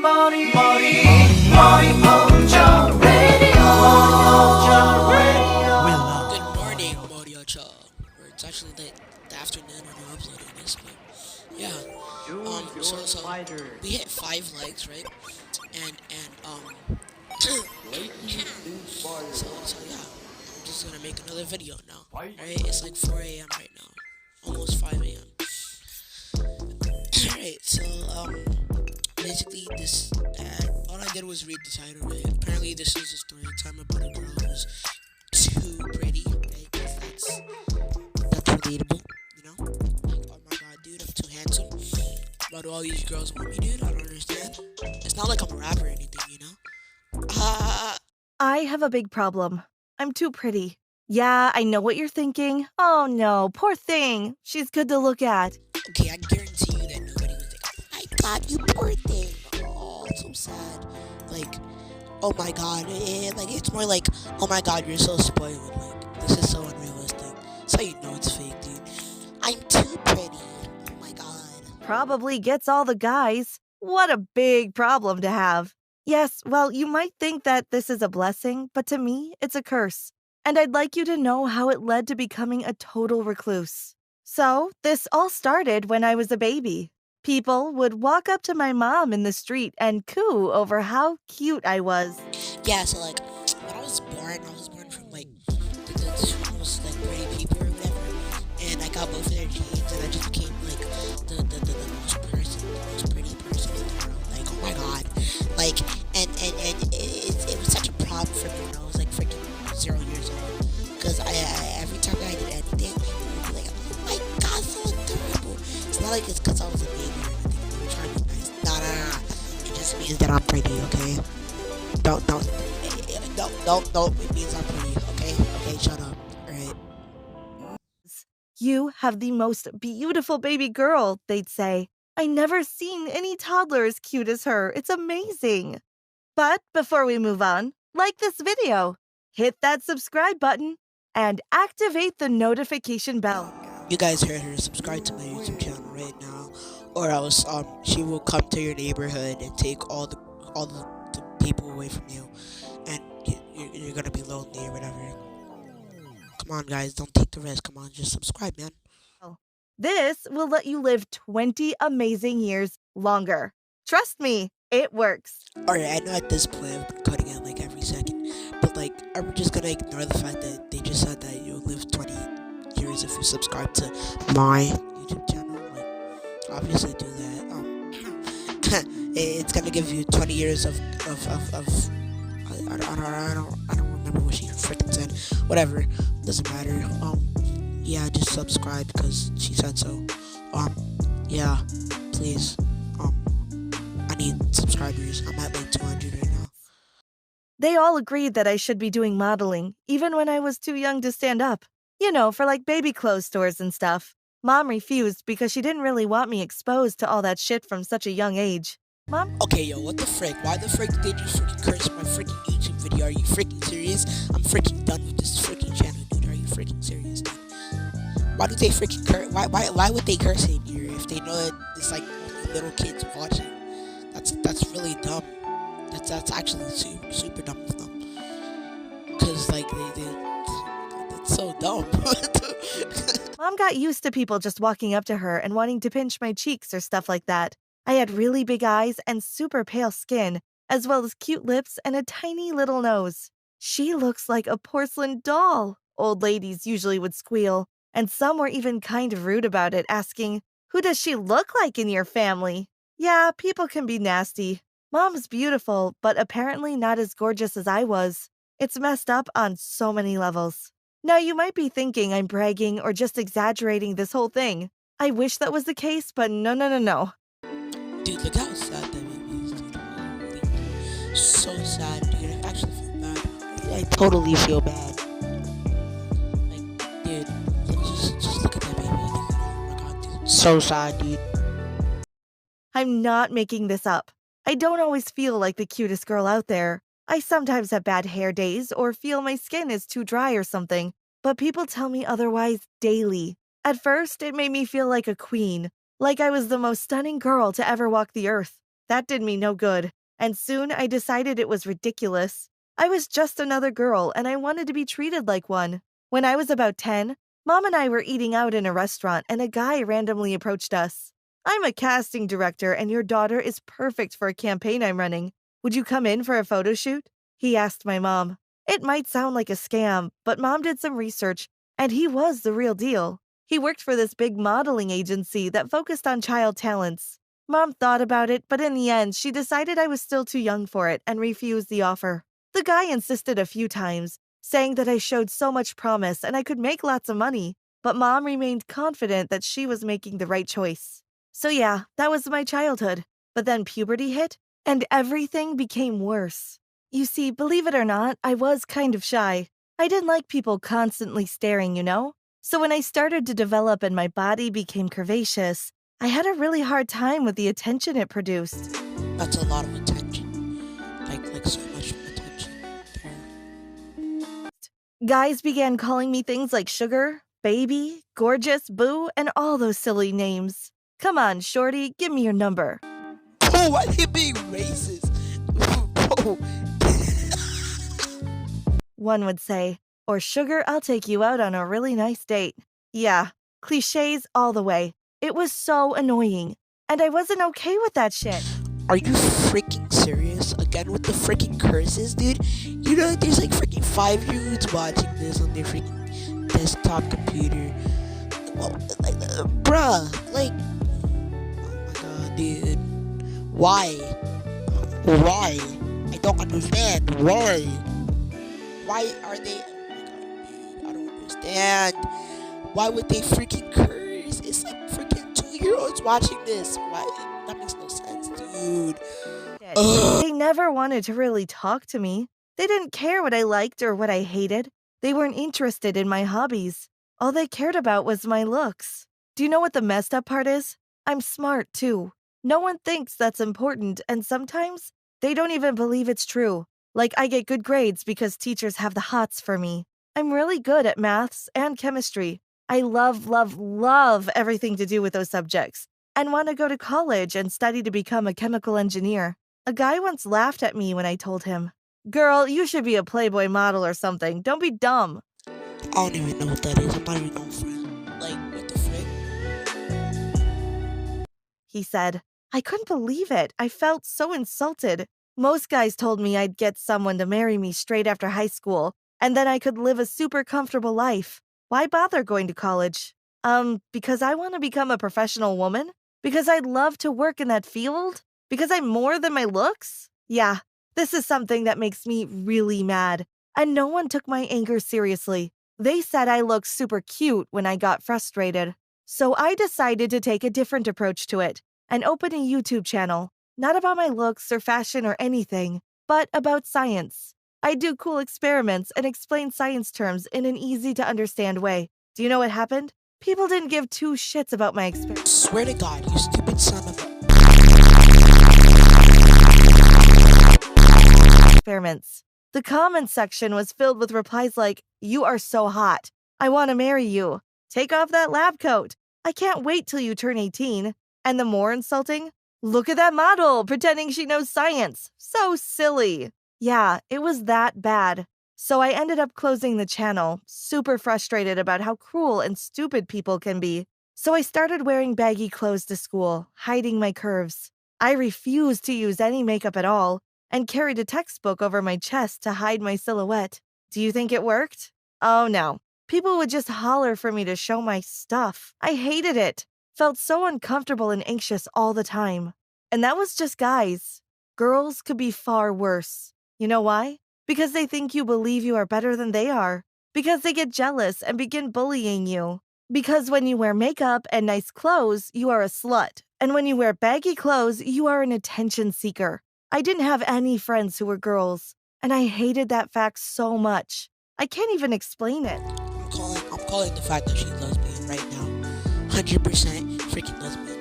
머리 먼저 Good morning, Moriocha. Or it's actually the afternoon when we're uploading this, but yeah. So we hit 5 likes, right? And so yeah, I'm just gonna make another video now. Right? It's like 4 a.m. right now, almost 5 a.m. Alright, so basically this all I did was read the title. Right? Apparently this is a story time about a girl who's too pretty. Right? 'Cause that's relatable, you know? Like, oh my god, dude, I'm too handsome. Why do all these girls want me, dude? I don't understand. It's not like I'm a rapper or anything, you know? I have a big problem. I'm too pretty. Yeah, I know what you're thinking. Oh no, poor thing. She's good to look at. Okay, I guarantee you that nobody was like, oh my god, you poor thing. Oh, it's so sad. Like, oh my god. Like, it's more like, oh my god, you're so spoiled. Like, this is so unrealistic. So you know it's fake, dude. I'm too pretty. Oh my god. Probably gets all the guys. What a big problem to have. Yes, well, you might think that this is a blessing, but to me, it's a curse. And I'd like you to know how it led to becoming a total recluse. So, this all started when I was a baby. People would walk up to my mom in the street and coo over how cute I was. Yeah, so like, when I was born from like the two most like pretty people or whatever, and I got both of their genes, and I just became like the most pretty person in the world. Like, oh my god, like, and it was such a problem for me when I was like freaking 0 years old, because I every time I did anything, people would be like, oh my god, so adorable. It's not like it's because I was a baby or anything. They were trying to be nice. Nah. It just means that I'm pretty, okay? Don't. It means I'm pretty, okay? Okay, shut up. Alright. You have the most beautiful baby girl, they'd say. I never seen any toddler as cute as her. It's amazing. But before we move on, like this video, hit that subscribe button, and activate the notification bell. You guys heard her. Subscribe to my YouTube channel right now, or else she will come to your neighborhood and take all the people away from you, and you're gonna be lonely or whatever. Come on, guys, don't take the risk. Come on, just subscribe, man. This will let you live 20 amazing years longer. Trust me, it works. Alright, I know at this point I've been cutting it like every second, but like, are we just gonna ignore the fact that they just said that you'll live 20 years if you subscribe to my YouTube channel? Like, obviously do that. It's gonna give you 20 years of I don't remember what she freaking said. Whatever, doesn't matter. Yeah, just subscribe because she said so. Yeah, please. I need subscribers. I'm at like 200 right now. They all agreed that I should be doing modeling, even when I was too young to stand up. You know, for like baby clothes stores and stuff. Mom refused because she didn't really want me exposed to all that shit from such a young age. Mom? Okay, yo, what the frick? Why the frick did you freaking curse my freaking YouTube video? Are you freaking serious? I'm freaking done with this freaking channel, dude. Are you freaking serious, dude? Why do they freaking curse? Why would they curse in here if they know that it's like only little kids watching? That's really dumb. That's actually super dumb of them. Cause like that's so dumb. Mom got used to people just walking up to her and wanting to pinch my cheeks or stuff like that. I had really big eyes and super pale skin, as well as cute lips and a tiny little nose. She looks like a porcelain doll, old ladies usually would squeal, and some were even kind of rude about it, asking, "Who does she look like in your family?" Yeah, people can be nasty. Mom's beautiful, but apparently not as gorgeous as I was. It's messed up on so many levels. Now, you might be thinking I'm bragging or just exaggerating this whole thing. I wish that was the case, but no. Dude, look how sad that baby is, dude. Holy, so sad, dude. I actually feel bad. I totally feel bad. Like, dude, just look at that baby. Oh my god, dude. So sad, dude. I'm not making this up. I don't always feel like the cutest girl out there. I sometimes have bad hair days or feel my skin is too dry or something, but people tell me otherwise daily. At first, it made me feel like a queen, like I was the most stunning girl to ever walk the earth. That did me no good, and soon I decided it was ridiculous. I was just another girl, and I wanted to be treated like one. When I was about 10, Mom and I were eating out in a restaurant, and a guy randomly approached us. I'm a casting director, and your daughter is perfect for a campaign I'm running. Would you come in for a photo shoot? He asked my mom. It might sound like a scam, but Mom did some research, and he was the real deal. He worked for this big modeling agency that focused on child talents. Mom thought about it, but in the end, she decided I was still too young for it and refused the offer. The guy insisted a few times, saying that I showed so much promise and I could make lots of money, but Mom remained confident that she was making the right choice. So yeah, that was my childhood. But then puberty hit, and everything became worse. You see, believe it or not, I was kind of shy. I didn't like people constantly staring, you know? So when I started to develop and my body became curvaceous, I had a really hard time with the attention it produced. That's a lot of attention. Like so much attention there. Guys began calling me things like sugar, baby, gorgeous, boo, and all those silly names. Come on, shorty, give me your number. Oh, why they being racist? Oh. One would say, or sugar, I'll take you out on a really nice date. Yeah, cliches all the way. It was so annoying, and I wasn't okay with that shit. Are you freaking serious? Again with the freaking curses, dude? You know there's like freaking 5-year-olds watching this on their freaking desktop computer. Well, bruh, like, oh my god, dude. Why? Why? I don't understand. Why? Why are they? Oh my god, dude, I don't understand. Why would they freaking curse? It's like freaking 2-year-olds watching this. Why? That makes no sense, dude. They never wanted to really talk to me. They didn't care what I liked or what I hated. They weren't interested in my hobbies. All they cared about was my looks. Do you know what the messed up part is? I'm smart, too. No one thinks that's important, and sometimes they don't even believe it's true. Like, I get good grades because teachers have the hots for me. I'm really good at maths and chemistry. I love, love, love everything to do with those subjects and want to go to college and study to become a chemical engineer. A guy once laughed at me when I told him, "Girl, you should be a Playboy model or something. Don't be dumb." I don't even know what that is. I'm not even no friend. Like, what the frick? He said. I couldn't believe it. I felt so insulted. Most guys told me I'd get someone to marry me straight after high school, and then I could live a super comfortable life. Why bother going to college? Because I want to become a professional woman? Because I'd love to work in that field? Because I'm more than my looks? Yeah, this is something that makes me really mad. And no one took my anger seriously. They said I looked super cute when I got frustrated. So I decided to take a different approach to it and open a YouTube channel. Not about my looks or fashion or anything, but about science. I do cool experiments and explain science terms in an easy-to-understand way. Do you know what happened? People didn't give two shits about my experiments. Swear to God, you stupid son of a... The comment section was filled with replies like, "You are so hot. I want to marry you. Take off that lab coat. I can't wait till you turn 18. And the more insulting, look at that model pretending she knows science. So silly." Yeah, it was that bad. So I ended up closing the channel, super frustrated about how cruel and stupid people can be. So I started wearing baggy clothes to school, hiding my curves. I refused to use any makeup at all and carried a textbook over my chest to hide my silhouette. Do you think it worked? Oh no. People would just holler for me to show my stuff. I hated it. Felt so uncomfortable and anxious all the time. And that was just guys. Girls could be far worse. You know why? Because they think you believe you are better than they are. Because they get jealous and begin bullying you. Because when you wear makeup and nice clothes, you are a slut. And when you wear baggy clothes, you are an attention seeker. I didn't have any friends who were girls, and I hated that fact so much. I can't even explain it. I'm calling the fact that she's lesbian right now. 100% freaking lesbian.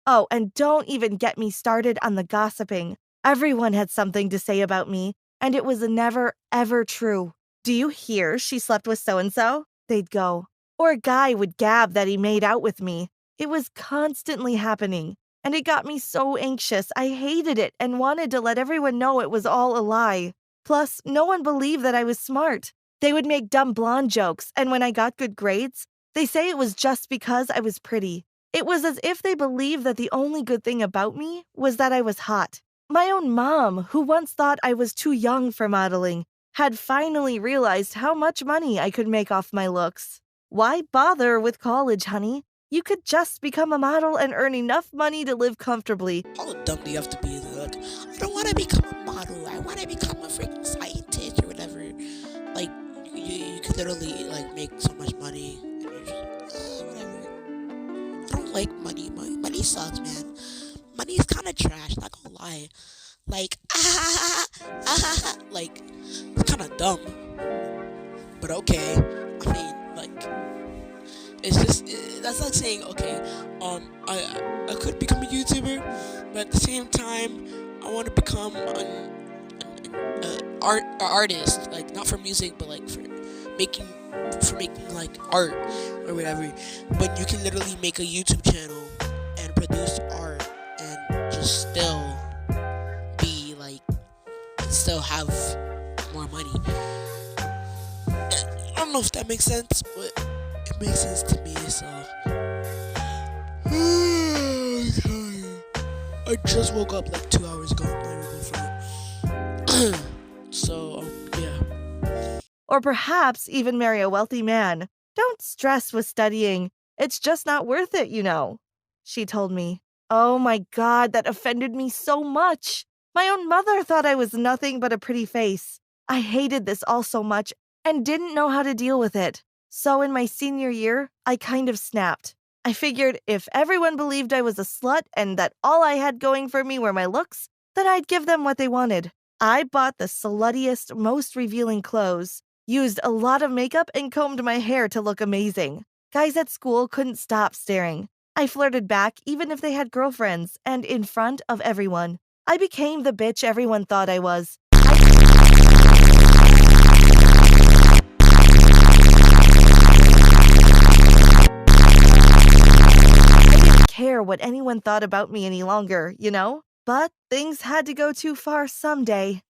Oh, and don't even get me started on the gossiping. Everyone had something to say about me, and it was never, ever true. "Do you hear she slept with so-and-so?" They'd go. Or a guy would gab that he made out with me. It was constantly happening. and it got me so anxious. I hated it and wanted to let everyone know it was all a lie. Plus, no one believed that I was smart. They would make dumb blonde jokes, and when I got good grades, they say it was just because I was pretty. It was as if they believed that the only good thing about me was that I was hot. My own mom, who once thought I was too young for modeling, had finally realized how much money I could make off my looks. Why bother with college, honey? You could just become a model and earn enough money to live comfortably. How dumb do you have to be? Like, I don't want to become a model. I want to become a freaking scientist or whatever. Like, you could literally like make so much money. And you're just like, whatever. I don't like money. Money sucks, man. Money is kind of trash. Not gonna lie. Like, like it's kind of dumb. But okay. I mean, like, it's just that's like saying, okay, I could become a YouTuber, but at the same time, I want to become an artist, like not for music, but like making making like art or whatever. But you can literally make a YouTube channel and produce art and just still be like, still have more money. I don't know if that makes sense, but it makes sense to me, so. I just woke up like 2 hours ago. So, yeah. Or perhaps even marry a wealthy man. Don't stress with studying. It's just not worth it, you know. She told me. Oh my God, that offended me so much. My own mother thought I was nothing but a pretty face. I hated this all so much and didn't know how to deal with it. So in my senior year, I kind of snapped. I figured if everyone believed I was a slut and that all I had going for me were my looks, then I'd give them what they wanted. I bought the sluttiest, most revealing clothes, used a lot of makeup, and combed my hair to look amazing. Guys at school couldn't stop staring. I flirted back even if they had girlfriends, and in front of everyone. I became the bitch everyone thought I was. Care what anyone thought about me any longer, you know? But things had to go too far someday.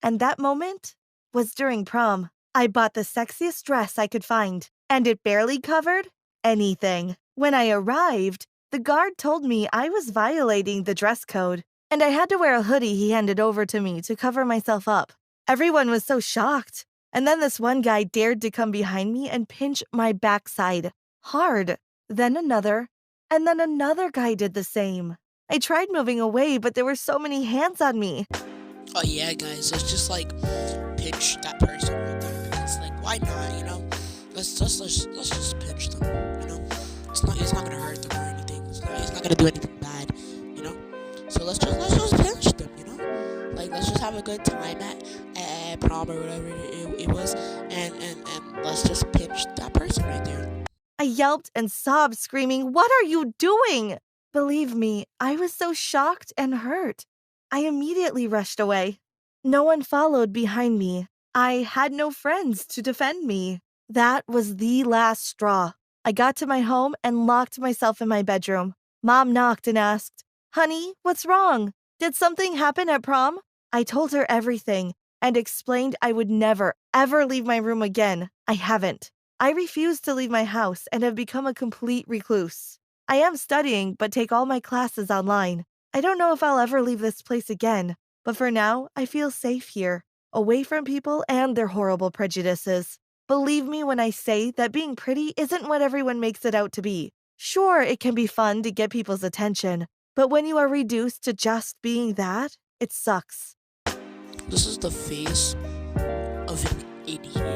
And that moment was during prom. I bought the sexiest dress I could find, and it barely covered anything. When I arrived, the guard told me I was violating the dress code, and I had to wear a hoodie he handed over to me to cover myself up. Everyone was so shocked. And then this one guy dared to come behind me and pinch my backside hard. Then another. And then another guy did the same. I tried moving away, but there were so many hands on me. Oh yeah, guys, let's just like pinch that person right there. Because like, why not? You know, let's just pinch them. You know, it's not gonna hurt them or anything. It's not gonna do anything bad. You know, so let's just pinch them. You know, like let's just have a good time at prom or whatever it was, and let's just pinch that person right there. I yelped and sobbed, screaming, "What are you doing?" Believe me, I was so shocked and hurt. I immediately rushed away. No one followed behind me. I had no friends to defend me. That was the last straw. I got to my home and locked myself in my bedroom. Mom knocked and asked, "Honey, what's wrong? Did something happen at prom?" I told her everything and explained I would never, ever leave my room again. I haven't. I refuse to leave my house and have become a complete recluse. I am studying, but take all my classes online. I don't know if I'll ever leave this place again, but for now, I feel safe here, away from people and their horrible prejudices. Believe me when I say that being pretty isn't what everyone makes it out to be. Sure, it can be fun to get people's attention, but when you are reduced to just being that, it sucks. This is the face of an idiot.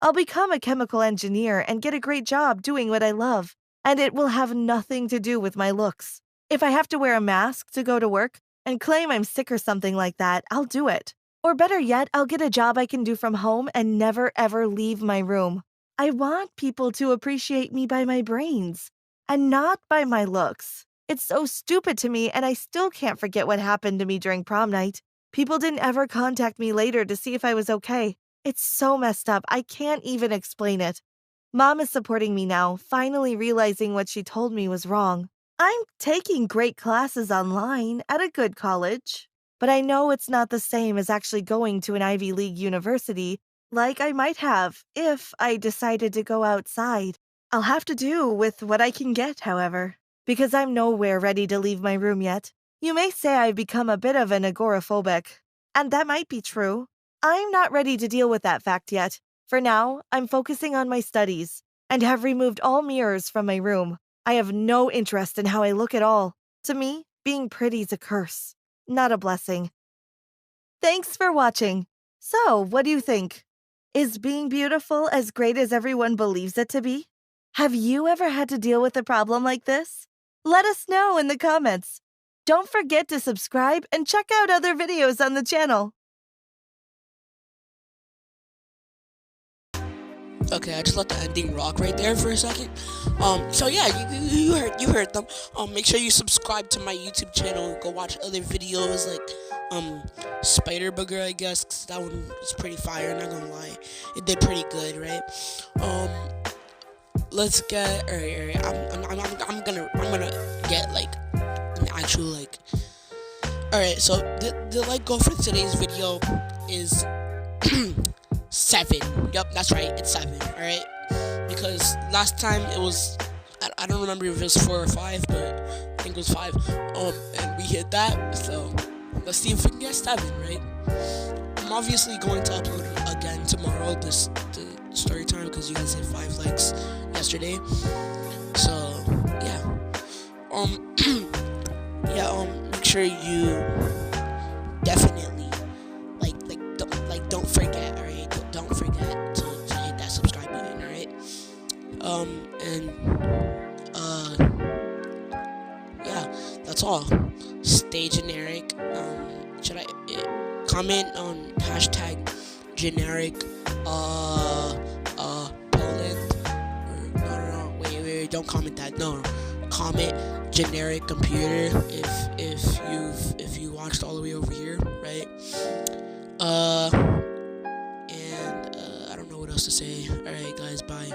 I'll become a chemical engineer and get a great job doing what I love, and it will have nothing to do with my looks. If I have to wear a mask to go to work and claim I'm sick or something like that, I'll do it. Or better yet, I'll get a job I can do from home and never ever leave my room. I want people to appreciate me by my brains and not by my looks. It's so stupid to me, and I still can't forget what happened to me during prom night. People didn't ever contact me later to see if I was okay. It's so messed up, I can't even explain it. Mom is supporting me now, finally realizing what she told me was wrong. I'm taking great classes online at a good college, but I know it's not the same as actually going to an Ivy League university like I might have if I decided to go outside. I'll have to do with what I can get, however, because I'm nowhere ready to leave my room yet. You may say I've become a bit of an agoraphobic, and that might be true. I'm not ready to deal with that fact yet. For now, I'm focusing on my studies and have removed all mirrors from my room. I have no interest in how I look at all. To me, being pretty's a curse, not a blessing. Thanks for watching. So, what do you think? Is being beautiful as great as everyone believes it to be? Have you ever had to deal with a problem like this? Let us know in the comments. Don't forget to subscribe and check out other videos on the channel. Okay, I just let the ending rock right there for a second. So yeah, you heard them. Make sure you subscribe to my YouTube channel. Go watch other videos like Spider Booger, I guess, 'cause that one was pretty fire. Not gonna lie, it did pretty good, right? Let's get alright. I'm gonna get like an actual like. Alright, so the like goal for today's video is 7. Yep, that's right, it's 7. Alright, because last time it was I don't remember if it was 4 or 5, but I think it was 5. And we hit that, so let's see if we can get 7, right? I'm obviously going to upload again tomorrow the story time because you guys hit 5 likes yesterday. So yeah, make sure you definitely don't forget, alright? Don't forget to hit that subscribe button, alright? Yeah, that's all. Stay generic. Should I comment on hashtag generic Poland? Or no, wait, don't comment that. No, comment generic computer if you watched all the way over here, right? And I don't know what else to say. Alright guys, bye.